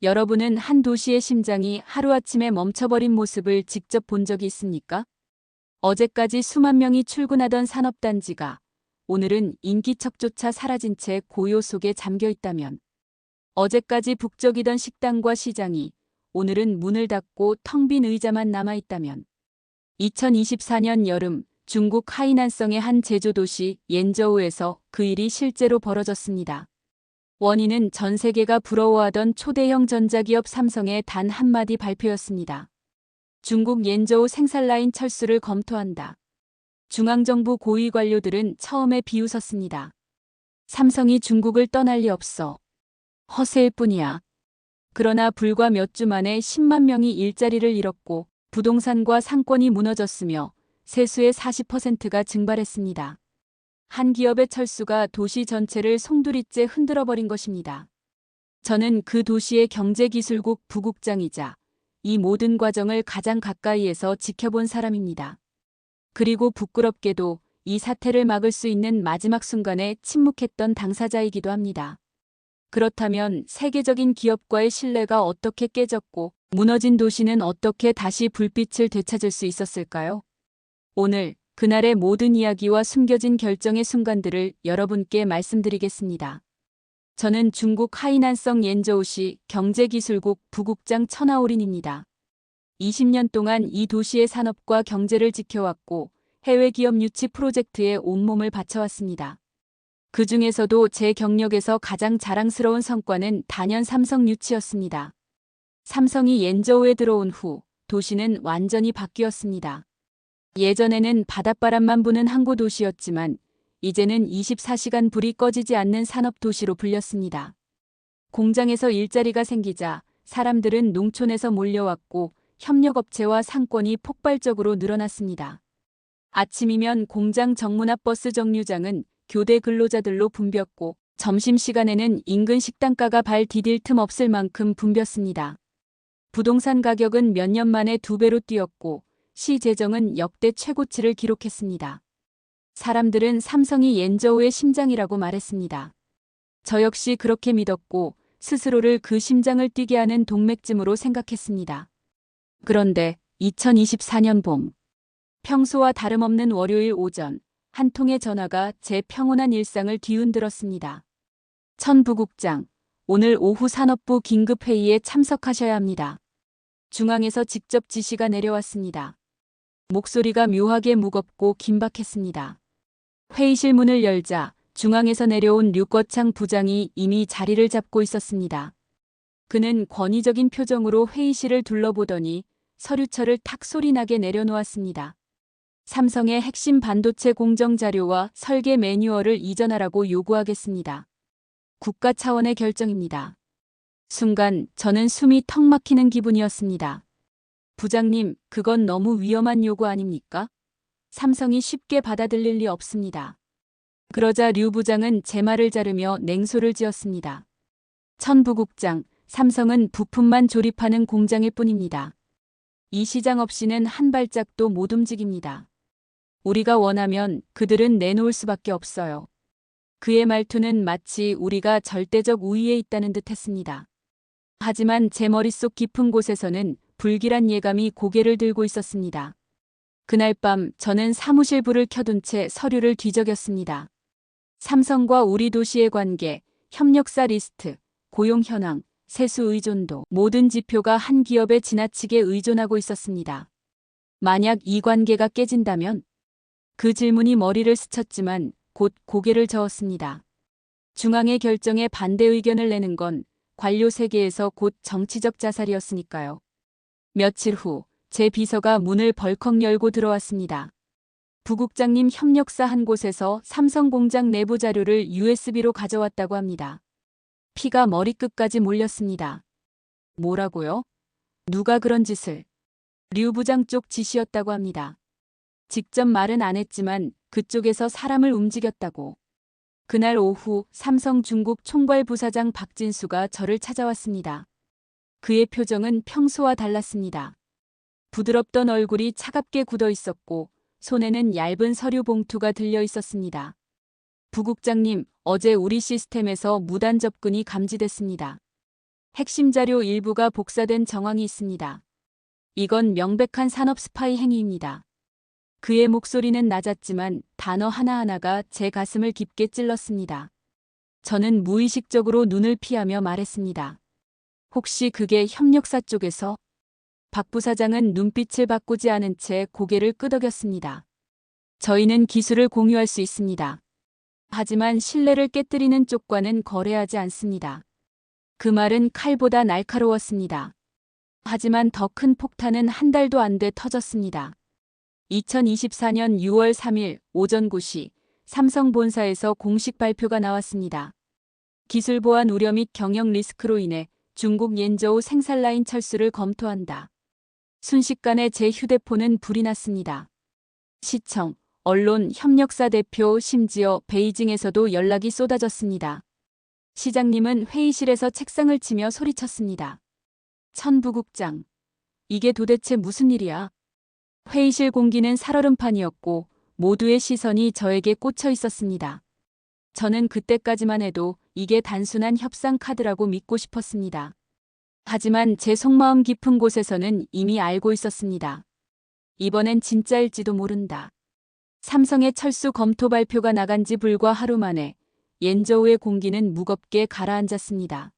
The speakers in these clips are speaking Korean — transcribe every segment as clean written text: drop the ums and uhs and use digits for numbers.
여러분은 한 도시의 심장이 하루아침에 멈춰버린 모습을 직접 본 적이 있습니까? 어제까지 수만 명이 출근하던 산업단지가 오늘은 인기척조차 사라진 채 고요 속에 잠겨 있다면, 어제까지 북적이던 식당과 시장이 오늘은 문을 닫고 텅 빈 의자만 남아 있다면, 2024년 여름 중국 하이난성의 한 제조도시 옌저우에서 그 일이 실제로 벌어졌습니다. 원인은 전 세계가 부러워하던 초대형 전자기업 삼성의 단 한마디 발표였습니다. 중국 옌저우 생산라인 철수를 검토한다. 중앙정부 고위 관료들은 처음에 비웃었습니다. 삼성이 중국을 떠날 리 없어. 허세일 뿐이야. 그러나 불과 몇 주 만에 10만 명이 일자리를 잃었고 부동산과 상권이 무너졌으며 세수의 40%가 증발했습니다. 한 기업의 철수가 도시 전체를 송두리째 흔들어버린 것입니다. 저는 그 도시의 경제기술국 부국장이자 이 모든 과정을 가장 가까이에서 지켜본 사람입니다. 그리고 부끄럽게도 이 사태를 막을 수 있는 마지막 순간에 침묵했던 당사자이기도 합니다. 그렇다면 세계적인 기업과의 신뢰가 어떻게 깨졌고 무너진 도시는 어떻게 다시 불빛을 되찾을 수 있었을까요? 오늘 그날의 모든 이야기와 숨겨진 결정의 순간들을 여러분께 말씀드리겠습니다. 저는 중국 하이난성 옌저우시 경제기술국 부국장 천하오린입니다. 20년 동안 이 도시의 산업과 경제를 지켜왔고 해외 기업 유치 프로젝트에 온몸을 바쳐왔습니다. 그 중에서도 제 경력에서 가장 자랑스러운 성과는 단연 삼성 유치였습니다. 삼성이 옌저우에 들어온 후 도시는 완전히 바뀌었습니다. 예전에는 바닷바람만 부는 항구 도시였지만 이제는 24시간 불이 꺼지지 않는 산업 도시로 불렸습니다. 공장에서 일자리가 생기자 사람들은 농촌에서 몰려왔고 협력업체와 상권이 폭발적으로 늘어났습니다. 아침이면 공장 정문 앞 버스 정류장은 교대 근로자들로 붐볐고 점심시간에는 인근 식당가가 발 디딜 틈 없을 만큼 붐볐습니다. 부동산 가격은 몇 년 만에 2배로 뛰었고 시 재정은 역대 최고치를 기록했습니다. 사람들은 삼성이 옌저우의 심장이라고 말했습니다. 저 역시 그렇게 믿었고 스스로를 그 심장을 뛰게 하는 동맥쯤으로 생각했습니다. 그런데 2024년 봄, 평소와 다름없는 월요일 오전, 한 통의 전화가 제 평온한 일상을 뒤흔들었습니다. 천 부국장, 오늘 오후 산업부 긴급회의에 참석하셔야 합니다. 중앙에서 직접 지시가 내려왔습니다. 목소리가 묘하게 무겁고 긴박했습니다. 회의실 문을 열자 중앙에서 내려온 류꺼창 부장이 이미 자리를 잡고 있었습니다. 그는 권위적인 표정으로 회의실을 둘러보더니 서류철을 탁 소리나게 내려놓았습니다. 삼성의 핵심 반도체 공정 자료와 설계 매뉴얼을 이전하라고 요구하겠습니다. 국가 차원의 결정입니다. 순간 저는 숨이 턱 막히는 기분이었습니다. 부장님, 그건 너무 위험한 요구 아닙니까? 삼성이 쉽게 받아들일 리 없습니다. 그러자 류 부장은 제 말을 자르며 냉소를 지었습니다. 천 부국장, 삼성은 부품만 조립하는 공장일 뿐입니다. 이 시장 없이는 한 발짝도 못 움직입니다. 우리가 원하면 그들은 내놓을 수밖에 없어요. 그의 말투는 마치 우리가 절대적 우위에 있다는 듯 했습니다. 하지만 제 머릿속 깊은 곳에서는 불길한 예감이 고개를 들고 있었습니다. 그날 밤 저는 사무실 불을 켜둔 채 서류를 뒤적였습니다. 삼성과 우리 도시의 관계, 협력사 리스트, 고용 현황, 세수 의존도, 모든 지표가 한 기업에 지나치게 의존하고 있었습니다. 만약 이 관계가 깨진다면? 그 질문이 머리를 스쳤지만 곧 고개를 저었습니다. 중앙의 결정에 반대 의견을 내는 건 관료 세계에서 곧 정치적 자살이었으니까요. 며칠 후 제 비서가 문을 벌컥 열고 들어왔습니다. 부국장님, 협력사 한 곳에서 삼성 공장 내부 자료를 USB로 가져왔다고 합니다. 피가 머리끝까지 몰렸습니다. 뭐라고요? 누가 그런 짓을? 류 부장 쪽 지시였다고 합니다. 직접 말은 안 했지만 그쪽에서 사람을 움직였다고. 그날 오후 삼성 중국 총괄 부사장 박진수가 저를 찾아왔습니다. 그의 표정은 평소와 달랐습니다. 부드럽던 얼굴이 차갑게 굳어 있었고 손에는 얇은 서류 봉투가 들려 있었습니다. 부국장님, 어제 우리 시스템에서 무단 접근이 감지됐습니다. 핵심 자료 일부가 복사된 정황이 있습니다. 이건 명백한 산업 스파이 행위입니다. 그의 목소리는 낮았지만 단어 하나하나가 제 가슴을 깊게 찔렀습니다. 저는 무의식적으로 눈을 피하며 말했습니다. 혹시 그게 협력사 쪽에서? 박 부사장은 눈빛을 바꾸지 않은 채 고개를 끄덕였습니다. 저희는 기술을 공유할 수 있습니다. 하지만 신뢰를 깨뜨리는 쪽과는 거래하지 않습니다. 그 말은 칼보다 날카로웠습니다. 하지만 더 큰 폭탄은 한 달도 안 돼 터졌습니다. 2024년 6월 3일 오전 9시 삼성 본사에서 공식 발표가 나왔습니다. 기술 보안 우려 및 경영 리스크로 인해 중국 옌저우 생산 라인 철수를 검토한다. 순식간에 제 휴대폰은 불이 났습니다. 시청, 언론, 협력사 대표, 심지어 베이징에서도 연락이 쏟아졌습니다. 시장님은 회의실에서 책상을 치며 소리쳤습니다. 천 부국장, 이게 도대체 무슨 일이야? 회의실 공기는 살얼음판이었고 모두의 시선이 저에게 꽂혀 있었습니다. 저는 그때까지만 해도 이게 단순한 협상 카드라고 믿고 싶었습니다. 하지만 제 속마음 깊은 곳에서는 이미 알고 있었습니다. 이번엔 진짜일지도 모른다. 삼성의 철수 검토 발표가 나간 지 불과 하루 만에 옌저우의 공기는 무겁게 가라앉았습니다.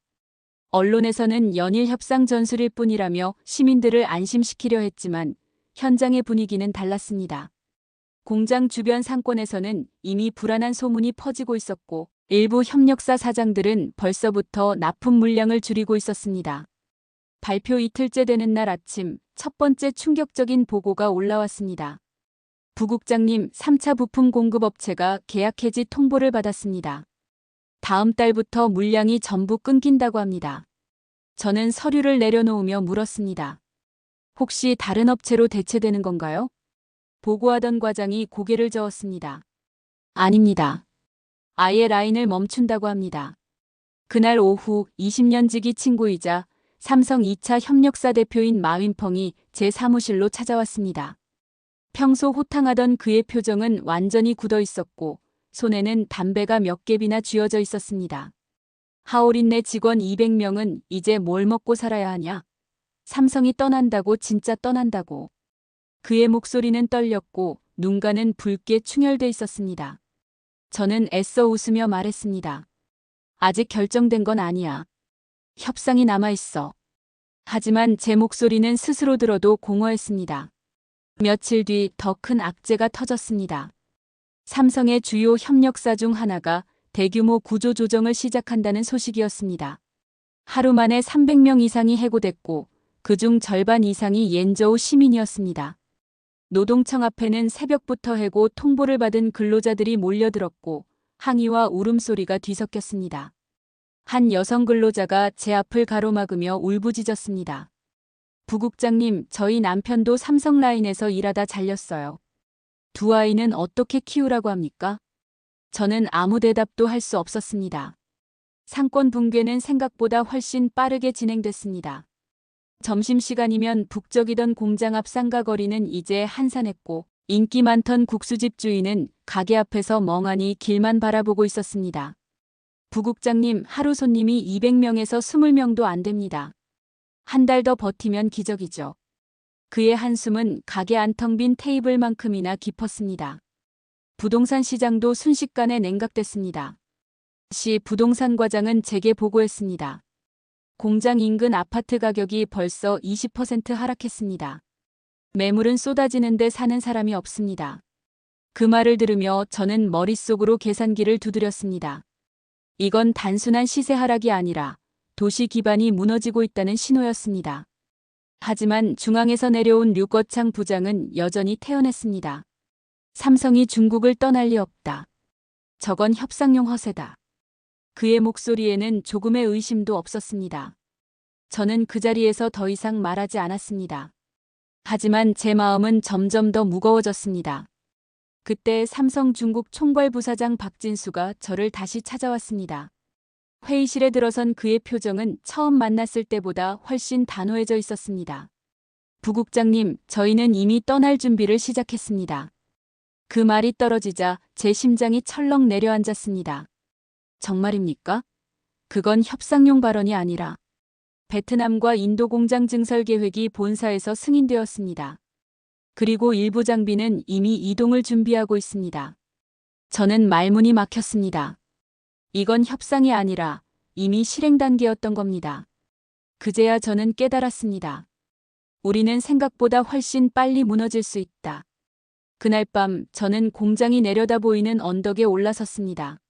언론에서는 연일 협상 전술일 뿐이라며 시민들을 안심시키려 했지만 현장의 분위기는 달랐습니다. 공장 주변 상권에서는 이미 불안한 소문이 퍼지고 있었고 일부 협력사 사장들은 벌써부터 납품 물량을 줄이고 있었습니다. 발표 이틀째 되는 날 아침 첫 번째 충격적인 보고가 올라왔습니다. 부국장님, 3차 부품 공급업체가 계약 해지 통보를 받았습니다. 다음 달부터 물량이 전부 끊긴다고 합니다. 저는 서류를 내려놓으며 물었습니다. 혹시 다른 업체로 대체되는 건가요? 보고하던 과장이 고개를 저었습니다. 아닙니다. 아예 라인을 멈춘다고 합니다. 그날 오후 20년 지기 친구이자 삼성 2차 협력사 대표인 마윈펑이 제 사무실로 찾아왔습니다. 평소 호탕하던 그의 표정은 완전히 굳어 있었고 손에는 담배가 몇 갭이나 쥐어져 있었습니다. 하오린네 직원 200명은 이제 뭘 먹고 살아야 하냐? 삼성이 떠난다고 진짜 떠난다고. 그의 목소리는 떨렸고 눈가는 붉게 충혈돼 있었습니다. 저는 애써 웃으며 말했습니다. 아직 결정된 건 아니야. 협상이 남아있어. 하지만 제 목소리는 스스로 들어도 공허했습니다. 며칠 뒤 더 큰 악재가 터졌습니다. 삼성의 주요 협력사 중 하나가 대규모 구조조정을 시작한다는 소식이었습니다. 하루 만에 300명 이상이 해고됐고 그중 절반 이상이 옌저우 시민이었습니다. 노동청 앞에는 새벽부터 해고 통보를 받은 근로자들이 몰려들었고 항의와 울음소리가 뒤섞였습니다. 한 여성 근로자가 제 앞을 가로막으며 울부짖었습니다. 부국장님, 저희 남편도 삼성라인에서 일하다 잘렸어요. 두 아이는 어떻게 키우라고 합니까? 저는 아무 대답도 할 수 없었습니다. 상권 붕괴는 생각보다 훨씬 빠르게 진행됐습니다. 점심시간이면 북적이던 공장 앞 상가거리는 이제 한산했고 인기 많던 국수집 주인은 가게 앞에서 멍하니 길만 바라보고 있었습니다. 부국장님, 하루 손님이 200명에서 20명도 안 됩니다. 한 달 더 버티면 기적이죠. 그의 한숨은 가게 안 텅 빈 테이블만큼이나 깊었습니다. 부동산 시장도 순식간에 냉각됐습니다. 시 부동산 과장은 제게 보고했습니다. 공장 인근 아파트 가격이 벌써 20% 하락했습니다. 매물은 쏟아지는데 사는 사람이 없습니다. 그 말을 들으며 저는 머릿속으로 계산기를 두드렸습니다. 이건 단순한 시세 하락이 아니라 도시 기반이 무너지고 있다는 신호였습니다. 하지만 중앙에서 내려온 류거창 부장은 여전히 태연했습니다. 삼성이 중국을 떠날 리 없다. 저건 협상용 허세다. 그의 목소리에는 조금의 의심도 없었습니다. 저는 그 자리에서 더 이상 말하지 않았습니다. 하지만 제 마음은 점점 더 무거워졌습니다. 그때 삼성 중국 총괄부사장 박진수가 저를 다시 찾아왔습니다. 회의실에 들어선 그의 표정은 처음 만났을 때보다 훨씬 단호해져 있었습니다. 부국장님, 저희는 이미 떠날 준비를 시작했습니다. 그 말이 떨어지자 제 심장이 철렁 내려앉았습니다. 정말입니까? 그건 협상용 발언이 아니라 베트남과 인도 공장 증설 계획이 본사에서 승인되었습니다. 그리고 일부 장비는 이미 이동을 준비하고 있습니다. 저는 말문이 막혔습니다. 이건 협상이 아니라 이미 실행 단계였던 겁니다. 그제야 저는 깨달았습니다. 우리는 생각보다 훨씬 빨리 무너질 수 있다. 그날 밤 저는 공장이 내려다 보이는 언덕에 올라섰습니다.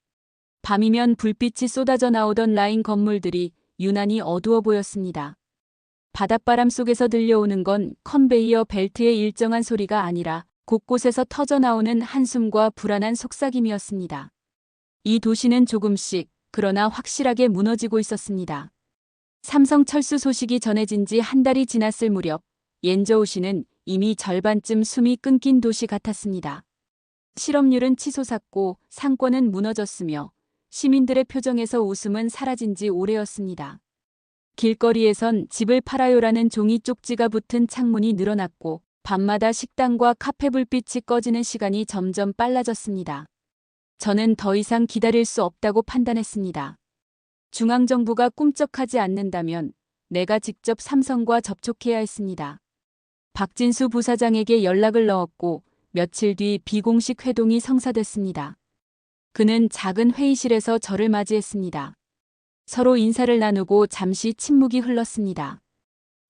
밤이면 불빛이 쏟아져 나오던 라인 건물들이 유난히 어두워 보였습니다. 바닷바람 속에서 들려오는 건 컨베이어 벨트의 일정한 소리가 아니라 곳곳에서 터져나오는 한숨과 불안한 속삭임이었습니다. 이 도시는 조금씩 그러나 확실하게 무너지고 있었습니다. 삼성 철수 소식이 전해진 지 한 달이 지났을 무렵 옌저우시는 이미 절반쯤 숨이 끊긴 도시 같았습니다. 실업률은 치솟았고 상권은 무너졌으며 시민들의 표정에서 웃음은 사라진 지 오래였습니다. 길거리에선 집을 팔아요라는 종이 쪽지가 붙은 창문이 늘어났고 밤마다 식당과 카페 불빛이 꺼지는 시간이 점점 빨라졌습니다. 저는 더 이상 기다릴 수 없다고 판단했습니다. 중앙정부가 꿈쩍하지 않는다면 내가 직접 삼성과 접촉해야 했습니다. 박진수 부사장에게 연락을 넣었고 며칠 뒤 비공식 회동이 성사됐습니다. 그는 작은 회의실에서 저를 맞이했습니다. 서로 인사를 나누고 잠시 침묵이 흘렀습니다.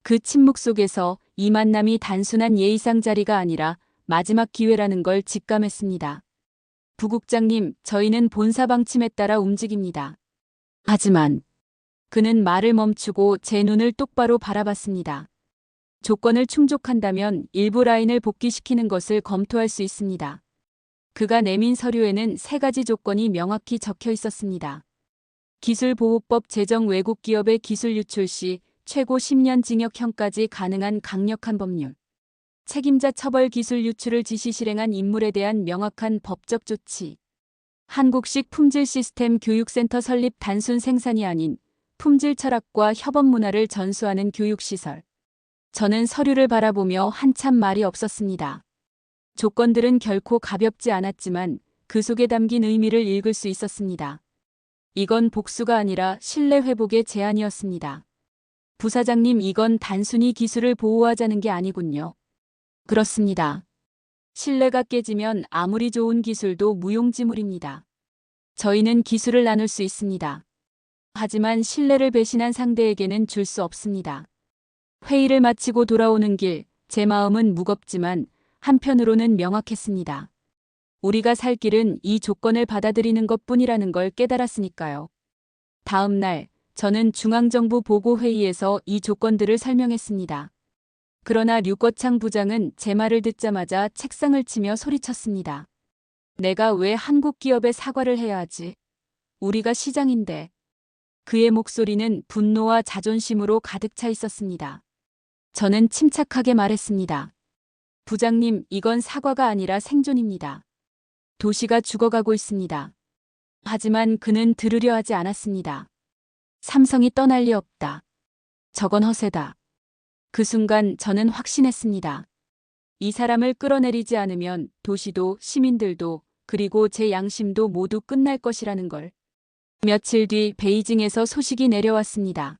그 침묵 속에서 이 만남이 단순한 예의상 자리가 아니라 마지막 기회라는 걸 직감했습니다. 부국장님, 저희는 본사 방침에 따라 움직입니다. 하지만 그는 말을 멈추고 제 눈을 똑바로 바라봤습니다. 조건을 충족한다면 일부 라인을 복귀시키는 것을 검토할 수 있습니다. 그가 내민 서류에는 3가지 조건이 명확히 적혀 있었습니다. 기술보호법 제정, 외국 기업의 기술 유출 시 최고 10년 징역형까지 가능한 강력한 법률, 책임자 처벌, 기술 유출을 지시 실행한 인물에 대한 명확한 법적 조치, 한국식 품질 시스템 교육센터 설립, 단순 생산이 아닌 품질 철학과 협업 문화를 전수하는 교육시설. 저는 서류를 바라보며 한참 말이 없었습니다. 조건들은 결코 가볍지 않았지만 그 속에 담긴 의미를 읽을 수 있었습니다. 이건 복수가 아니라 신뢰 회복의 제안이었습니다. 부사장님, 이건 단순히 기술을 보호하자는 게 아니군요. 그렇습니다. 신뢰가 깨지면 아무리 좋은 기술도 무용지물입니다. 저희는 기술을 나눌 수 있습니다. 하지만 신뢰를 배신한 상대에게는 줄 수 없습니다. 회의를 마치고 돌아오는 길, 제 마음은 무겁지만 한편으로는 명확했습니다. 우리가 살 길은 이 조건을 받아들이는 것뿐이라는 걸 깨달았으니까요. 다음 날, 저는 중앙정부 보고회의에서 이 조건들을 설명했습니다. 그러나 류거창 부장은 제 말을 듣자마자 책상을 치며 소리쳤습니다. 내가 왜 한국 기업에 사과를 해야 하지? 우리가 시장인데. 그의 목소리는 분노와 자존심으로 가득 차 있었습니다. 저는 침착하게 말했습니다. 부장님, 이건 사과가 아니라 생존입니다. 도시가 죽어가고 있습니다. 하지만 그는 들으려 하지 않았습니다. 삼성이 떠날 리 없다. 저건 허세다. 그 순간 저는 확신했습니다. 이 사람을 끌어내리지 않으면 도시도 시민들도 그리고 제 양심도 모두 끝날 것이라는 걸. 며칠 뒤 베이징에서 소식이 내려왔습니다.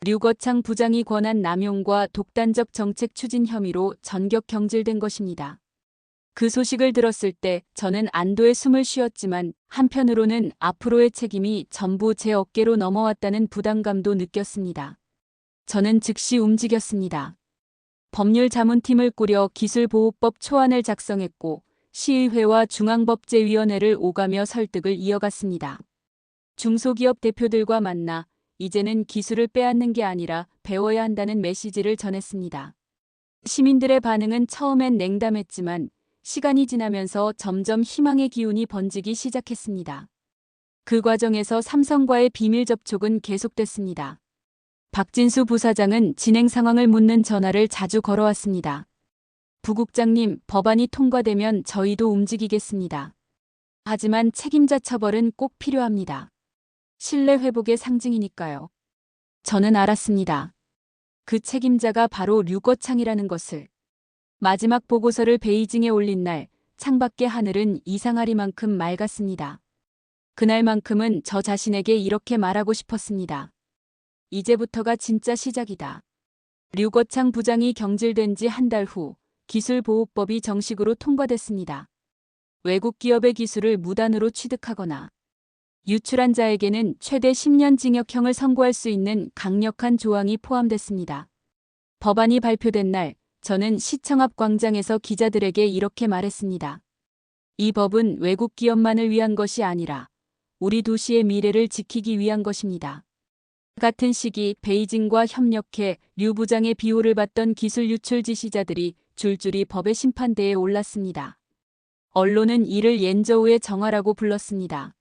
류거창 부장이 권한 남용과 독단적 정책 추진 혐의로 전격 경질된 것입니다. 그 소식을 들었을 때 저는 안도의 숨을 쉬었지만 한편으로는 앞으로의 책임이 전부 제 어깨로 넘어왔다는 부담감도 느꼈습니다. 저는 즉시 움직였습니다. 법률자문팀을 꾸려 기술보호법 초안을 작성했고 시의회와 중앙법제위원회를 오가며 설득을 이어갔습니다. 중소기업 대표들과 만나 이제는 기술을 빼앗는 게 아니라 배워야 한다는 메시지를 전했습니다. 시민들의 반응은 처음엔 냉담했지만 시간이 지나면서 점점 희망의 기운이 번지기 시작했습니다. 그 과정에서 삼성과의 비밀 접촉은 계속됐습니다. 박진수 부사장은 진행 상황을 묻는 전화를 자주 걸어왔습니다. 부국장님, 법안이 통과되면 저희도 움직이겠습니다. 하지만 책임자 처벌은 꼭 필요합니다. 신뢰 회복의 상징이니까요. 저는 알았습니다. 그 책임자가 바로 류거창이라는 것을. 마지막 보고서를 베이징에 올린 날 창밖의 하늘은 이상하리만큼 맑았습니다. 그날만큼은 저 자신에게 이렇게 말하고 싶었습니다. 이제부터가 진짜 시작이다. 류거창 부장이 경질된 지 한 달 후 기술보호법이 정식으로 통과됐습니다. 외국 기업의 기술을 무단으로 취득하거나 유출한 자에게는 최대 10년 징역형을 선고할 수 있는 강력한 조항이 포함됐습니다. 법안이 발표된 날, 저는 시청 앞 광장에서 기자들에게 이렇게 말했습니다. 이 법은 외국 기업만을 위한 것이 아니라 우리 도시의 미래를 지키기 위한 것입니다. 같은 시기 베이징과 협력해 류 부장의 비호를 받던 기술 유출 지시자들이 줄줄이 법의 심판대에 올랐습니다. 언론은 이를 옌저우의 정화라고 불렀습니다.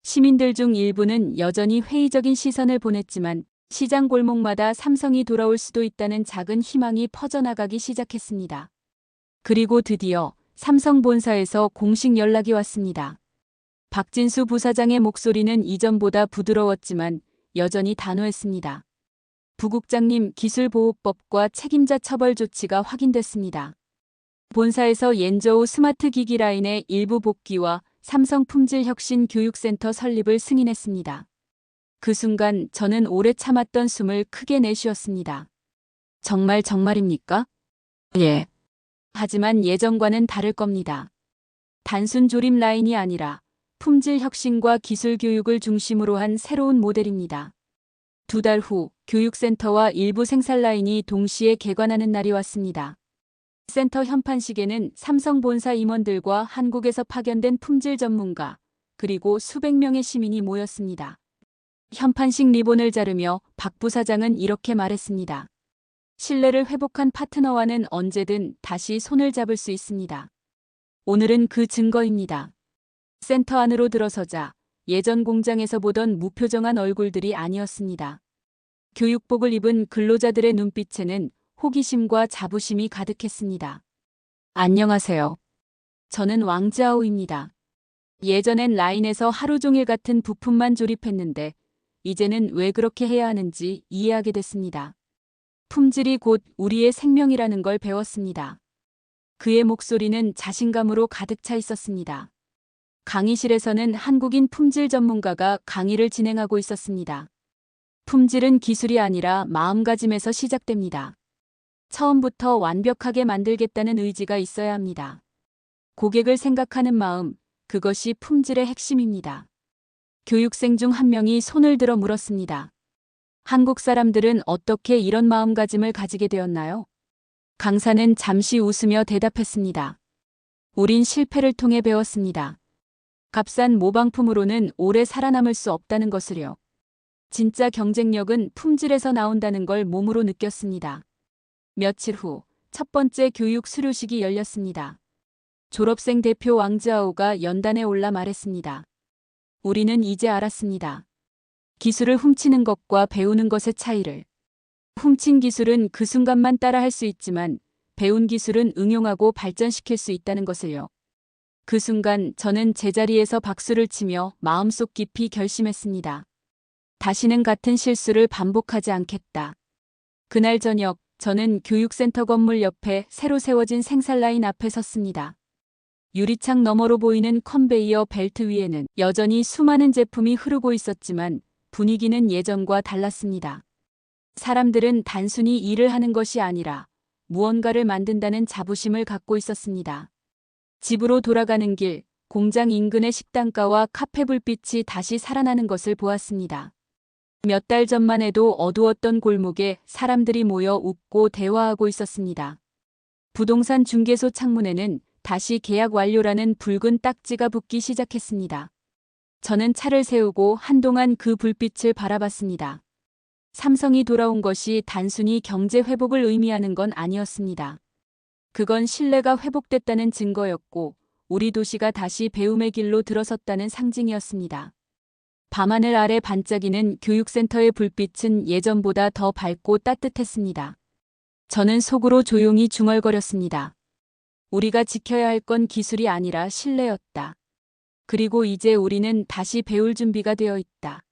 시민들 중 일부는 여전히 회의적인 시선을 보냈지만 시장 골목마다 삼성이 돌아올 수도 있다는 작은 희망이 퍼져나가기 시작했습니다. 그리고 드디어 삼성 본사에서 공식 연락이 왔습니다. 박진수 부사장의 목소리는 이전보다 부드러웠지만 여전히 단호했습니다. 부국장님, 기술보호법과 책임자 처벌 조치가 확인됐습니다. 본사에서 옌저우 스마트 기기 라인의 일부 복귀와 삼성 품질 혁신 교육센터 설립을 승인했습니다. 그 순간 저는 오래 참았던 숨을 크게 내쉬었습니다. 정말입니까? 예. 하지만 예전과는 다를 겁니다. 단순 조립 라인이 아니라 품질 혁신과 기술 교육을 중심으로 한 새로운 모델입니다. 2달 후 교육센터와 일부 생산 라인이 동시에 개관하는 날이 왔습니다. 센터 현판식에는 삼성 본사 임원들과 한국에서 파견된 품질 전문가, 그리고 수백 명의 시민이 모였습니다. 현판식 리본을 자르며 박 부사장은 이렇게 말했습니다. 신뢰를 회복한 파트너와는 언제든 다시 손을 잡을 수 있습니다. 오늘은 그 증거입니다. 센터 안으로 들어서자 예전 공장에서 보던 무표정한 얼굴들이 아니었습니다. 교육복을 입은 근로자들의 눈빛에는 호기심과 자부심이 가득했습니다. 안녕하세요. 저는 왕자오입니다. 예전엔 라인에서 하루 종일 같은 부품만 조립했는데 이제는 왜 그렇게 해야 하는지 이해하게 됐습니다. 품질이 곧 우리의 생명이라는 걸 배웠습니다. 그의 목소리는 자신감으로 가득 차 있었습니다. 강의실에서는 한국인 품질 전문가가 강의를 진행하고 있었습니다. 품질은 기술이 아니라 마음가짐에서 시작됩니다. 처음부터 완벽하게 만들겠다는 의지가 있어야 합니다. 고객을 생각하는 마음, 그것이 품질의 핵심입니다. 교육생 중 한 명이 손을 들어 물었습니다. 한국 사람들은 어떻게 이런 마음가짐을 가지게 되었나요? 강사는 잠시 웃으며 대답했습니다. 우린 실패를 통해 배웠습니다. 값싼 모방품으로는 오래 살아남을 수 없다는 것을요. 진짜 경쟁력은 품질에서 나온다는 걸 몸으로 느꼈습니다. 며칠 후 첫 번째 교육 수료식이 열렸습니다. 졸업생 대표 왕자오가 연단에 올라 말했습니다. 우리는 이제 알았습니다. 기술을 훔치는 것과 배우는 것의 차이를. 훔친 기술은 그 순간만 따라할 수 있지만 배운 기술은 응용하고 발전시킬 수 있다는 것을요. 그 순간 저는 제자리에서 박수를 치며 마음속 깊이 결심했습니다. 다시는 같은 실수를 반복하지 않겠다. 그날 저녁 저는 교육센터 건물 옆에 새로 세워진 생산라인 앞에 섰습니다. 유리창 너머로 보이는 컨베이어 벨트 위에는 여전히 수많은 제품이 흐르고 있었지만 분위기는 예전과 달랐습니다. 사람들은 단순히 일을 하는 것이 아니라 무언가를 만든다는 자부심을 갖고 있었습니다. 집으로 돌아가는 길, 공장 인근의 식당가와 카페 불빛이 다시 살아나는 것을 보았습니다. 몇 달 전만 해도 어두웠던 골목에 사람들이 모여 웃고 대화하고 있었습니다. 부동산 중개소 창문에는 다시 계약 완료라는 붉은 딱지가 붙기 시작했습니다. 저는 차를 세우고 한동안 그 불빛을 바라봤습니다. 삼성이 돌아온 것이 단순히 경제 회복을 의미하는 건 아니었습니다. 그건 신뢰가 회복됐다는 증거였고 우리 도시가 다시 배움의 길로 들어섰다는 상징이었습니다. 밤하늘 아래 반짝이는 교육센터의 불빛은 예전보다 더 밝고 따뜻했습니다. 저는 속으로 조용히 중얼거렸습니다. 우리가 지켜야 할 건 기술이 아니라 신뢰였다. 그리고 이제 우리는 다시 배울 준비가 되어 있다.